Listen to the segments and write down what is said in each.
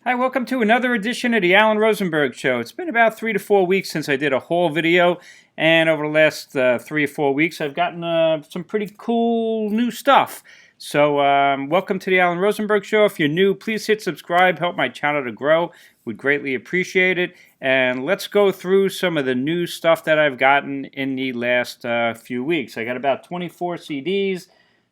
Hi, welcome to another edition of the Alan Rosenberg Show. It's been about 3 to 4 weeks since I did a haul video, and over the last 3 or 4 weeks I've gotten some pretty cool new stuff. So welcome to the Alan Rosenberg Show. If you're new, please hit subscribe, help my channel to grow. We'd greatly appreciate it. And let's go through some of the new stuff that I've gotten in the last few weeks. I got about 24 CDs,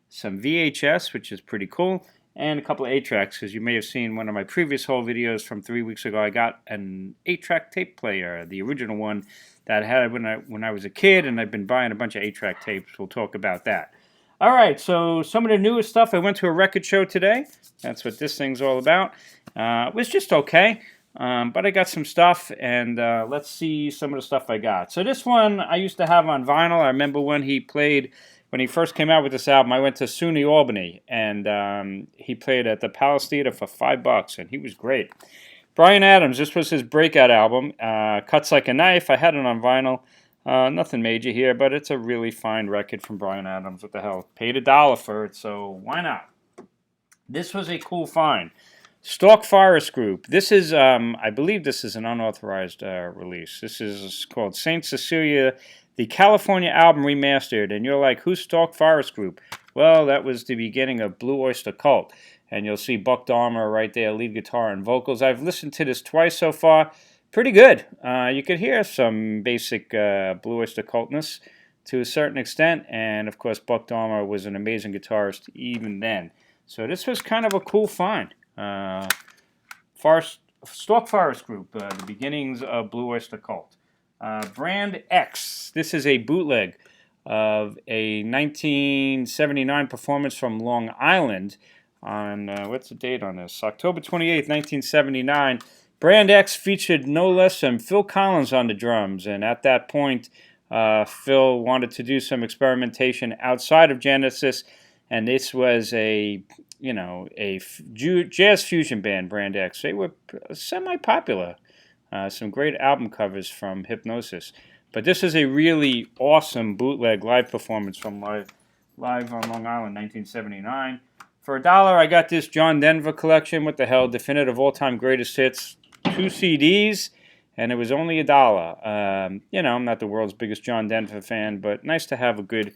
some VHS, which is pretty cool, and a couple of 8-tracks. As you may have seen one of my previous haul videos from 3 weeks ago, I got an 8-track tape player, the original one that I had when I was a kid, and I've been buying a bunch of 8-track tapes. We'll talk about that. All right, so some of the newest stuff. I went to a record show today. That's what this thing's all about. It was just okay, but I got some stuff, and let's see some of the stuff I got. So this one I used to have on vinyl. I remember when he first came out with this album, I went to SUNY Albany, and he played at the Palace Theater for $5, and he was great. Bryan Adams, this was his breakout album, Cuts Like a Knife. I had it on vinyl. Nothing major here, but it's a really fine record from Bryan Adams. What the hell? Paid $1 for it, so why not? This was a cool find. Stalk-Forrest Group. This is, I believe this is an unauthorized release. This is called St. Cecilia, the California album remastered. And you're like, who's Stalk-Forrest Group? Well, that was the beginning of Blue Oyster Cult. And you'll see Buck Dahmer right there, lead guitar and vocals. I've listened to this twice so far. Pretty good. You could hear some basic Blue Oyster Cultness to a certain extent. And, of course, Buck Dahmer was an amazing guitarist even then. So this was kind of a cool find. Stalk-Forrest Group, the beginnings of Blue Oyster Cult. Brand X. This is a bootleg of a 1979 performance from Long Island on, what's the date on this? October 28th, 1979. Brand X featured no less than Phil Collins on the drums, and at that point, Phil wanted to do some experimentation outside of Genesis, and this was a jazz fusion band, Brand X. They were semi-popular. Some great album covers from Hypnosis. But this is a really awesome bootleg live performance from Live on Long Island, 1979. For $1, I got this John Denver collection. What the hell? Definitive All-Time Greatest Hits. 2 CDs, and it was only $1. I'm not the world's biggest John Denver fan, but nice to have a good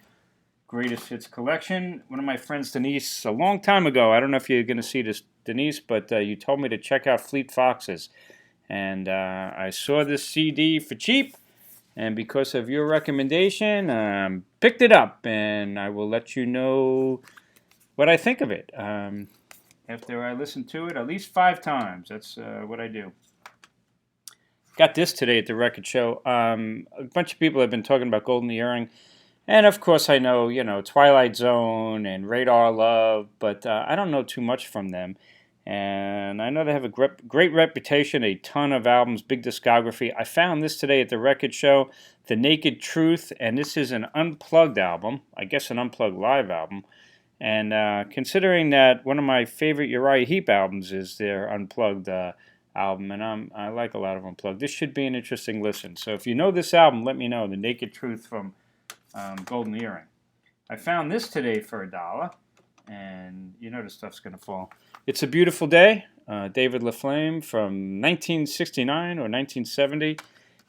greatest hits collection. One of my friends, Denise, a long time ago, I don't know if you're going to see this, Denise, but you told me to check out Fleet Foxes. And I saw this CD for cheap, and because of your recommendation, picked it up, and I will let you know what I think of it. After I listen to it at least 5 times. That's what I do. Got this today at the record show. A bunch of people have been talking about Golden Earring. And of course I know, Twilight Zone and Radar Love, but I don't know too much from them. And I know they have a great reputation, a ton of albums, big discography. I found this today at the record show, The Naked Truth, and this is an unplugged album. I guess an unplugged live album. And considering that one of my favorite Uriah Heep albums is their unplugged album, and I like a lot of unplugged, this should be an interesting listen. So if you know this album, let me know. The Naked Truth from Golden Earring. I found this today for $1, and you know the stuff's going to fall. It's a Beautiful Day, David LaFlame from 1969 or 1970,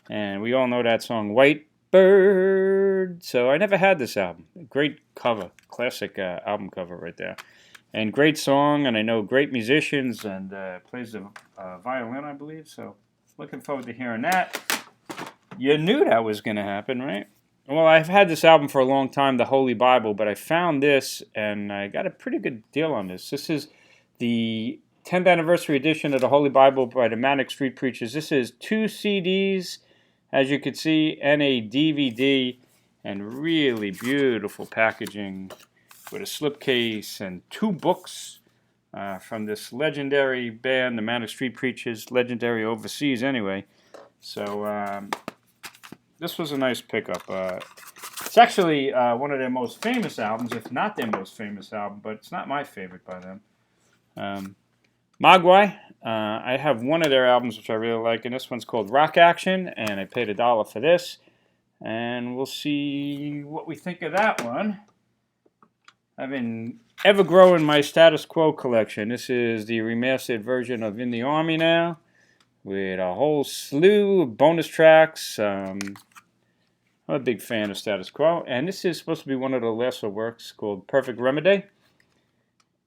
and we all know that song, White Bird. So I never had this album. Great cover, classic album cover right there, and great song. And I know great musicians, and plays the violin, I believe. So looking forward to hearing that. You knew that was going to happen, right? Well, I've had this album for a long time, The Holy Bible, but I found this, and I got a pretty good deal on this. This is the 10th anniversary edition of The Holy Bible by the Manic Street Preachers. This is 2 CDs. As you can see, and a DVD, and really beautiful packaging with a slipcase and 2 books from this legendary band, the Manic Street Preachers, legendary overseas anyway. So this was a nice pickup. It's actually one of their most famous albums, if not their most famous album, but it's not my favorite by them. Mogwai, I have one of their albums which I really like, and this one's called Rock Action, and I paid $1 for this, and we'll see what we think of that one. I've been ever growing my status quo collection. This is the remastered version of In the Army now, with a whole slew of bonus tracks. I'm a big fan of status quo, and this is supposed to be one of the lesser works called Perfect Remedy.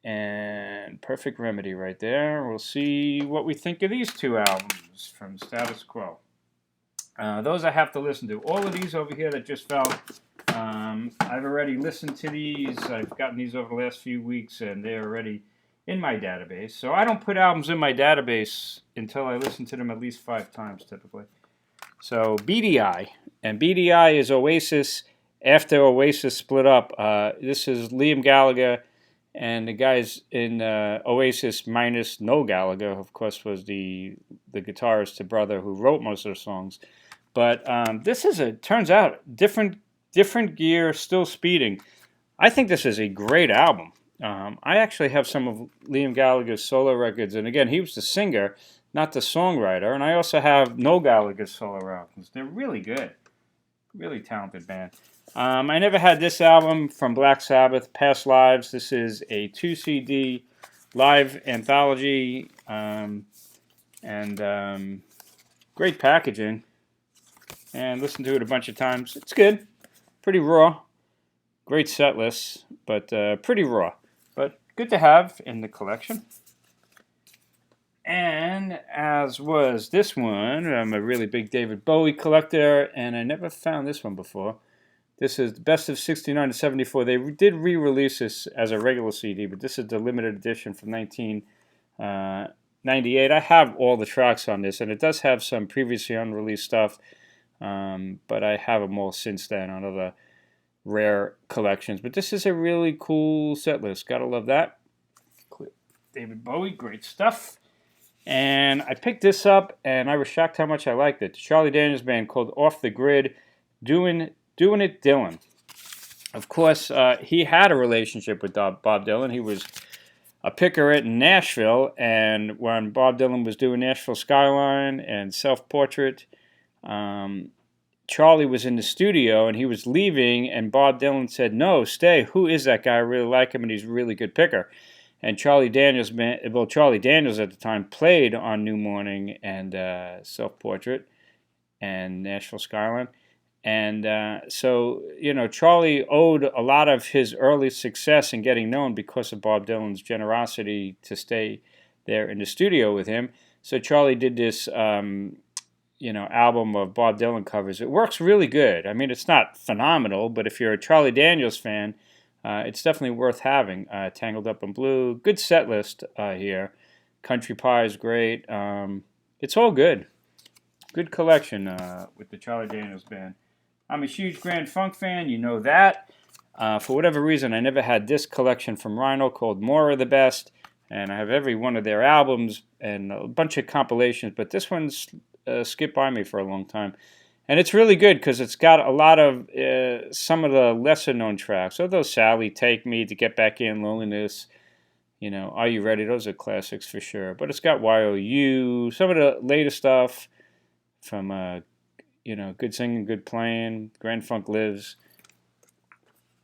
And Perfect Remedy right there. We'll see what we think of these two albums from Status Quo. Those I have to listen to. All of these over here that just fell, I've already listened to these. I've gotten these over the last few weeks, and they're already in my database. So I don't put albums in my database until I listen to them at least 5 times, typically. So BDI, and BDI is Oasis after Oasis split up. This is Liam Gallagher, and the guys in Oasis minus Noel Gallagher, of course, was the guitarist, the brother who wrote most of the songs. But this is turns out, different gear, still speeding. I think this is a great album. I actually have some of Liam Gallagher's solo records, and again, he was the singer, not the songwriter. And I also have Noel Gallagher's solo albums. They're really good. Really talented band. I never had this album from Black Sabbath, Past Lives. This is a 2 CD live anthology, and great packaging. And listened to it a bunch of times. It's good. Pretty raw. Great set list, but pretty raw. But good to have in the collection. And as was this one, I'm a really big David Bowie collector, and I never found this one before. This is the Best of 69 to 74. They did re-release this as a regular CD, but this is the limited edition from 1998. I have all the tracks on this, and it does have some previously unreleased stuff, but I have them all since then on other rare collections. But this is a really cool set list. Gotta love that. David Bowie, great stuff. And I picked this up, and I was shocked how much I liked it. The Charlie Daniels Band called Off the Grid, Doing It Dylan. Of course, he had a relationship with Bob Dylan. He was a picker in Nashville, and when Bob Dylan was doing Nashville Skyline and Self-Portrait, Charlie was in the studio, and he was leaving, and Bob Dylan said, "No, stay. Who is that guy? I really like him, and he's a really good picker." And Charlie Daniels at the time played on New Morning and Self-Portrait and Nashville Skyline. And so, Charlie owed a lot of his early success in getting known because of Bob Dylan's generosity to stay there in the studio with him. So Charlie did this, album of Bob Dylan covers. It works really good. I mean, it's not phenomenal, but if you're a Charlie Daniels fan, it's definitely worth having. Tangled Up in Blue, good set list here. Country Pie is great. It's all good. Good collection with the Charlie Daniels Band. I'm a huge Grand Funk fan, you know that. For whatever reason, I never had this collection from Rhino called More of the Best, and I have every one of their albums and a bunch of compilations, but this one's skipped by me for a long time. And it's really good because it's got a lot of some of the lesser-known tracks. So those Sally, Take Me, To Get Back In, Loneliness, Are You Ready? Those are classics for sure. But it's got YOU, some of the later stuff from, Good Singing, Good Playing, Grand Funk Lives.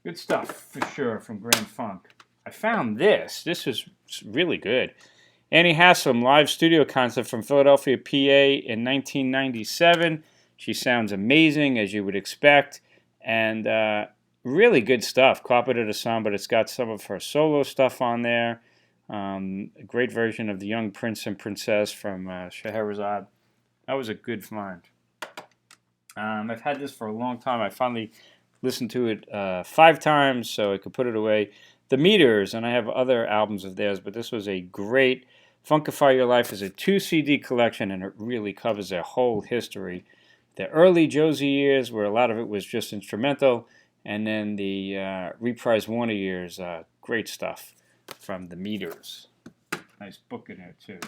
Good stuff for sure from Grand Funk. I found this. This is really good. Annie Haslam, live studio concert from Philadelphia, PA in 1997. She sounds amazing, as you would expect, and really good stuff. Carpenter the song, but it's got some of her solo stuff on there. A great version of The Young Prince and Princess from Scheherazade. That was a good find. I've had this for a long time. I finally listened to it 5 times so I could put it away. The Meters, and I have other albums of theirs, but this was a great Funkify Your Life is a 2 CD collection, and it really covers their whole history. The early Josie years, where a lot of it was just instrumental, and then the reprise Warner years, great stuff from The Meters. Nice book in there, too.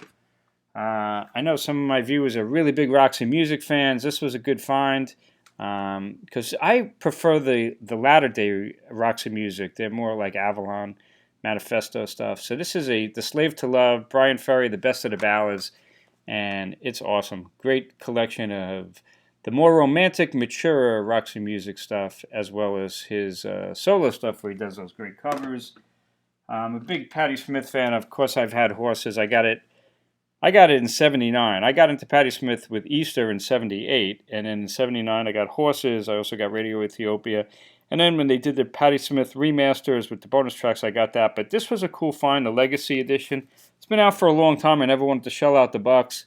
I know some of my viewers are really big Roxy Music fans. This was a good find, because I prefer the latter-day Roxy Music. They're more like Avalon, Manifesto stuff. So this is The Slave to Love, Brian Ferry, The Best of the Ballads, and it's awesome. Great collection of the more romantic, mature Roxy Music stuff, as well as his solo stuff where he does those great covers. I'm a big Patti Smith fan. Of course, I've had Horses. I got it in '79. I got into Patti Smith with Easter in '78, and in '79 I got Horses. I also got Radio Ethiopia. And then when they did the Patti Smith remasters with the bonus tracks, I got that. But this was a cool find, the Legacy Edition. It's been out for a long time. I never wanted to shell out the bucks.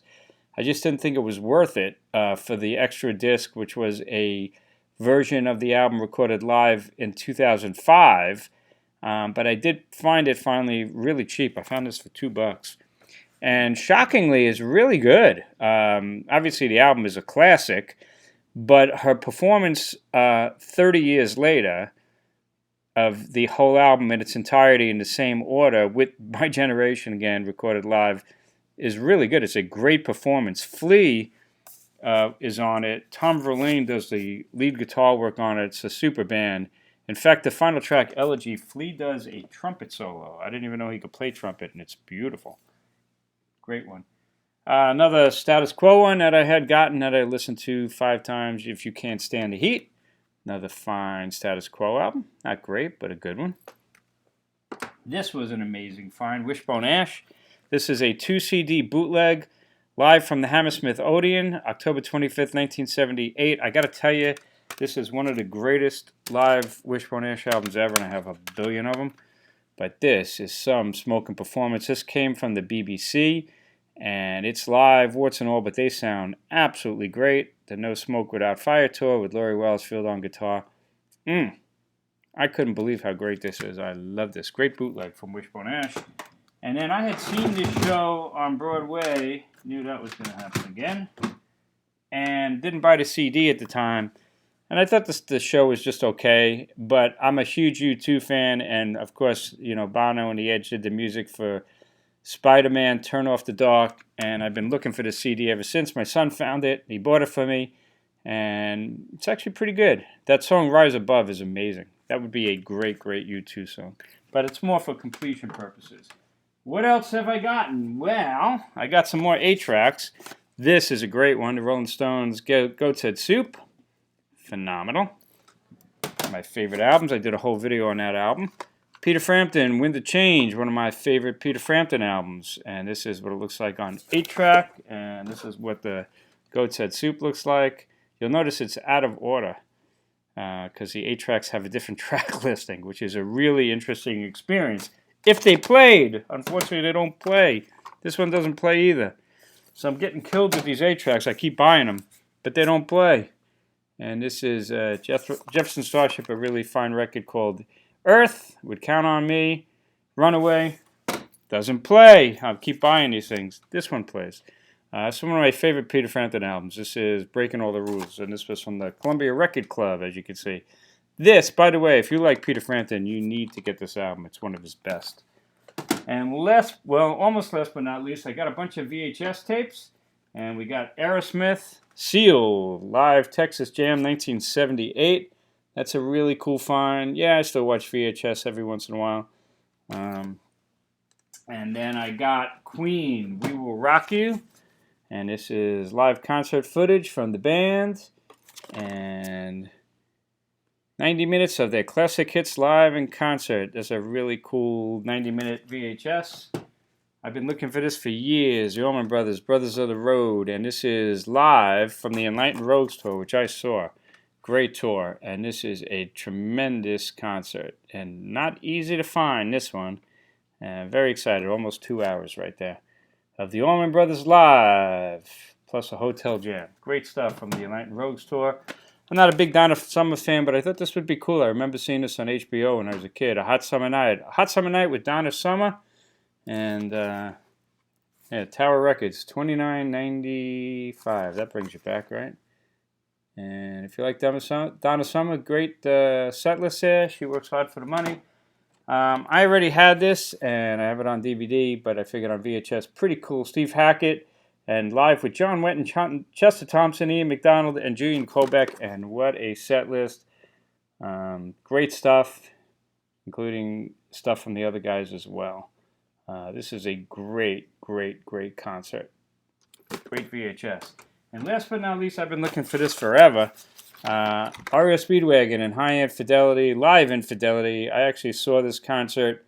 I just didn't think it was worth it for the extra disc, which was a version of the album recorded live in 2005. But I did find it finally really cheap. I found this for $2. And shockingly, it's really good. Obviously, the album is a classic. But her performance 30 years later of the whole album in its entirety in the same order with My Generation again recorded live is really good. It's a great performance. Flea is on it. Tom Verlaine does the lead guitar work on it. It's a super band. In fact, the final track, Elegy, Flea does a trumpet solo. I didn't even know he could play trumpet, and it's beautiful. Great one. Another Status Quo one that I had gotten that I listened to 5 times, If You Can't Stand the Heat. Another fine Status Quo album. Not great, but a good one. This was an amazing find, Wishbone Ash. This is a 2-CD bootleg, live from the Hammersmith Odeon, October 25th, 1978. I got to tell you, this is one of the greatest live Wishbone Ash albums ever, and I have a billion of them. But this is some smoking performance. This came from the BBC. And it's live, warts and all, but they sound absolutely great. The No Smoke Without Fire tour with Laurie Wellsfield on guitar. I couldn't believe how great this is. I love this. Great bootleg from Wishbone Ash. And then I had seen this show on Broadway. Knew that was going to happen again. And didn't buy the CD at the time. And I thought the show was just okay. But I'm a huge U2 fan. And, of course, you know, Bono and The Edge did the music for Spider-Man, Turn Off the Dark, and I've been looking for the CD ever since. My son found it. He bought it for me, and it's actually pretty good. That song, Rise Above, is amazing. That would be a great, great U2 song. But it's more for completion purposes. What else have I gotten? Well, I got some more 8-tracks. This is a great one. The Rolling Stones' Goat's Head Soup. Phenomenal. My favorite albums. I did a whole video on that album. Peter Frampton, Wind of Change, one of my favorite Peter Frampton albums. And this is what it looks like on 8-track. And this is what the Goat's Head Soup looks like. You'll notice it's out of order because the 8-tracks have a different track listing, which is a really interesting experience. If they played, unfortunately they don't play. This one doesn't play either. So I'm getting killed with these 8-tracks. I keep buying them, but they don't play. And this is Jefferson Starship, a really fine record called Earth, Would Count on Me, Runaway, doesn't play. I'll keep buying these things. This one plays. It's one of my favorite Peter Frampton albums. This is Breaking All the Rules, and this was from the Columbia Record Club, as you can see. This, by the way, if you like Peter Frampton, you need to get this album. It's one of his best. And almost last but not least, I got a bunch of VHS tapes, and we got Aerosmith, Seal, Live Texas Jam 1978. That's a really cool find. Yeah, I still watch VHS every once in a while. And then I got Queen, We Will Rock You. And this is live concert footage from the band. And 90 minutes of their classic hits live in concert. That's a really cool 90-minute VHS. I've been looking for this for years. The Allman Brothers, Brothers of the Road. And this is live from the Enlightened Rogues tour, which I saw. Great tour, and this is a tremendous concert, and not easy to find, this one. Very excited, almost 2 hours right there, of the Allman Brothers live, plus a hotel jam. Great stuff from the Enlightened Rogues tour. I'm not a big Donna Summer fan, but I thought this would be cool. I remember seeing this on HBO when I was a kid, A Hot Summer Night. A Hot Summer Night with Donna Summer, and Tower Records, $29.95. That brings you back, right? And if you like Donna Summer, great set list there. She works hard for the money. I already had this, and I have it on DVD, but I figured on VHS. Pretty cool. Steve Hackett, and live with John Wetton, Chester Thompson, Ian McDonald, and Julian Kobeck. And what a set list. Great stuff, including stuff from the other guys as well. This is a great, great, great concert. Great VHS. And last but not least, I've been looking for this forever. REO Speedwagon in high infidelity, live infidelity. I actually saw this concert,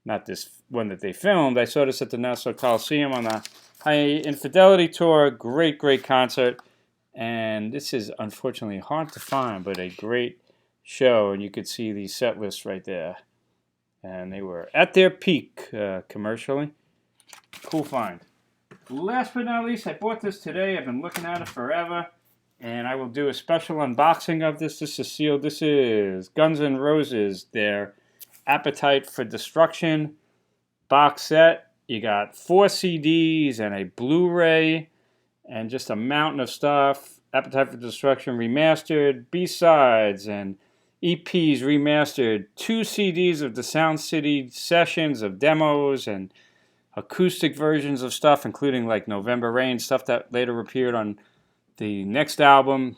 not this one that they filmed. I saw this at the Nassau Coliseum on the High Infidelity tour. Great, great concert. And this is unfortunately hard to find, but a great show. And you could see the set list right there. And they were at their peak commercially. Cool find. Last but not least, I bought this today. I've been looking at it forever. And I will do a special unboxing of this. This is sealed. This is Guns N' Roses, their Appetite for Destruction box set. You got 4 CDs and a Blu-ray and just a mountain of stuff. Appetite for Destruction remastered, B-sides and EPs remastered. 2 CDs of the Sound City sessions of demos and acoustic versions of stuff, including like November Rain, stuff that later appeared on the next album,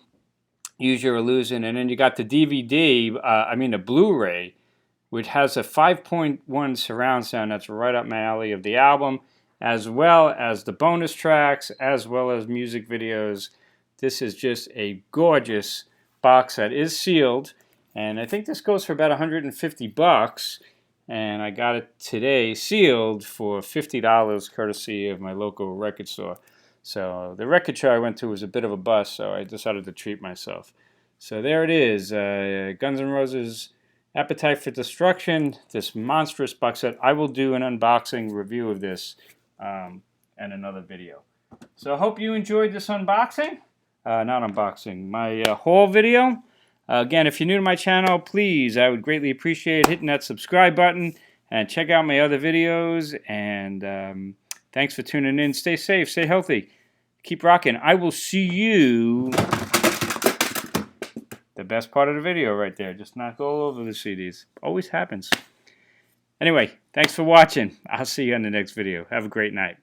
Use Your Illusion. And then you got the DVD, the Blu-ray, which has a 5.1 surround sound that's right up my alley of the album, as well as the bonus tracks, as well as music videos. This is just a gorgeous box set. It is sealed, and I think this goes for about $150. And I got it today sealed for $50, courtesy of my local record store. So the record show I went to was a bit of a bust, so I decided to treat myself. So there it is, Guns N' Roses Appetite for Destruction, this monstrous box set. I will do an unboxing review of this and another video. So I hope you enjoyed this unboxing. Not unboxing, my haul video. Again, if you're new to my channel, please, I would greatly appreciate hitting that subscribe button and check out my other videos. And thanks for tuning in. Stay safe, stay healthy, keep rocking. I will see you. The best part of the video right there. Just knock all over the CDs. Always happens. Anyway, thanks for watching. I'll see you on the next video. Have a great night.